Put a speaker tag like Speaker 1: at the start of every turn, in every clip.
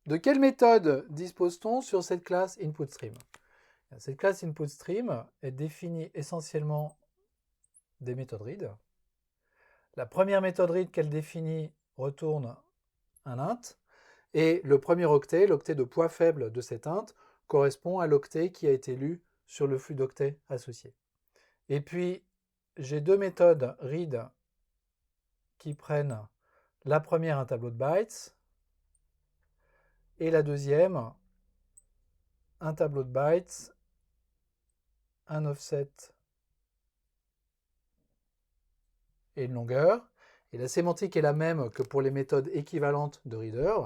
Speaker 1: De quelle méthode dispose-t-on sur cette classe InputStream? Cette classe InputStream est définie essentiellement des méthodes read. La première méthode read qu'elle définit retourne un int, et le premier octet, l'octet de poids faible de cet int, correspond à l'octet qui a été lu sur le flux d'octets associé. Et puis, j'ai deux méthodes read qui prennent la première un tableau de bytes et la deuxième un tableau de bytes, un offset et une longueur. Et la sémantique est la même que pour les méthodes équivalentes de reader.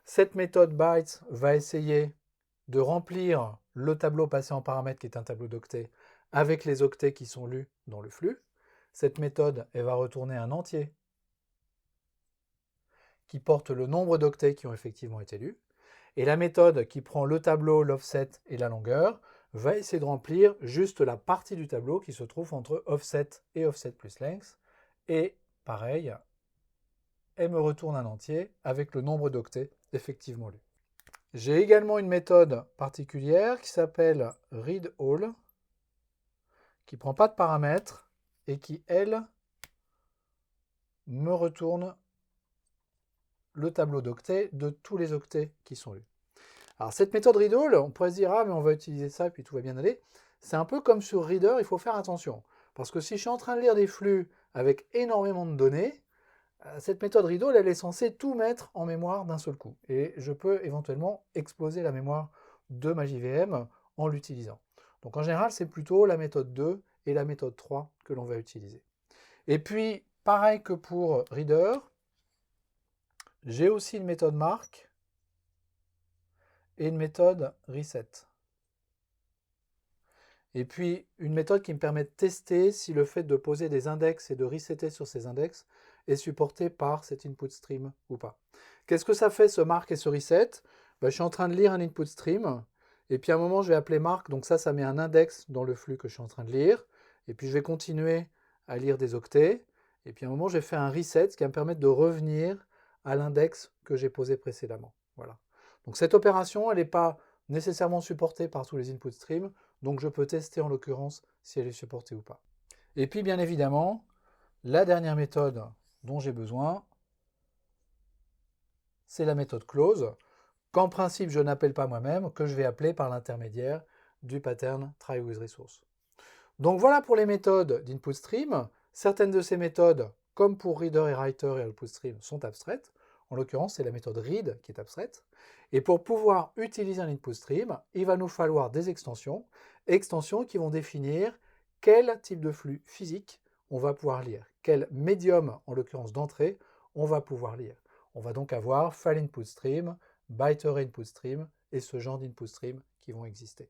Speaker 1: Cette méthode bytes va essayer de remplir le tableau passé en paramètre qui est un tableau d'octets avec les octets qui sont lus dans le flux. Cette méthode, elle va retourner un entier qui porte le nombre d'octets qui ont effectivement été lus. Et la méthode qui prend le tableau, l'offset et la longueur va essayer de remplir juste la partie du tableau qui se trouve entre offset et offset plus length. Et pareil, elle me retourne un entier avec le nombre d'octets effectivement lus. J'ai également une méthode particulière qui s'appelle readAll, qui ne prend pas de paramètres et qui, elle, me retourne le tableau d'octets de tous les octets qui sont lus. Alors cette méthode readAll, on pourrait se dire, ah mais on va utiliser ça, puis tout va bien aller. C'est un peu comme sur Reader, il faut faire attention. Parce que si je suis en train de lire des flux avec énormément de données, cette méthode readAll, elle est censée tout mettre en mémoire d'un seul coup. Et je peux éventuellement exploser la mémoire de ma JVM en l'utilisant. Donc en général, c'est plutôt la méthode 2 et la méthode 3 que l'on va utiliser. Et puis, pareil que pour Reader, j'ai aussi une méthode mark et une méthode reset. Et puis, une méthode qui me permet de tester si le fait de poser des index et de resetter sur ces index est supporté par cet input stream ou pas. Qu'est-ce que ça fait ce mark et ce reset? Je suis en train de lire un input stream, et puis à un moment je vais appeler mark, donc ça met un index dans le flux que je suis en train de lire, et puis je vais continuer à lire des octets, et puis à un moment je vais faire un reset, ce qui va me permettre de revenir à l'index que j'ai posé précédemment. Voilà. Donc cette opération, elle n'est pas nécessairement supportée par tous les input streams, donc je peux tester en l'occurrence si elle est supportée ou pas. Et puis bien évidemment, la dernière méthode dont j'ai besoin, c'est la méthode close, qu'en principe je n'appelle pas moi-même, que je vais appeler par l'intermédiaire du pattern try-with-resource. Donc voilà pour les méthodes d'input stream. Certaines de ces méthodes, comme pour reader et writer et output stream, sont abstraites. En l'occurrence, c'est la méthode read qui est abstraite. Et pour pouvoir utiliser un input stream, il va nous falloir des extensions qui vont définir quel type de flux physique on va pouvoir lire, quel médium, en l'occurrence d'entrée, on va pouvoir lire. On va donc avoir file input stream, byte array input stream et ce genre d'input stream qui vont exister.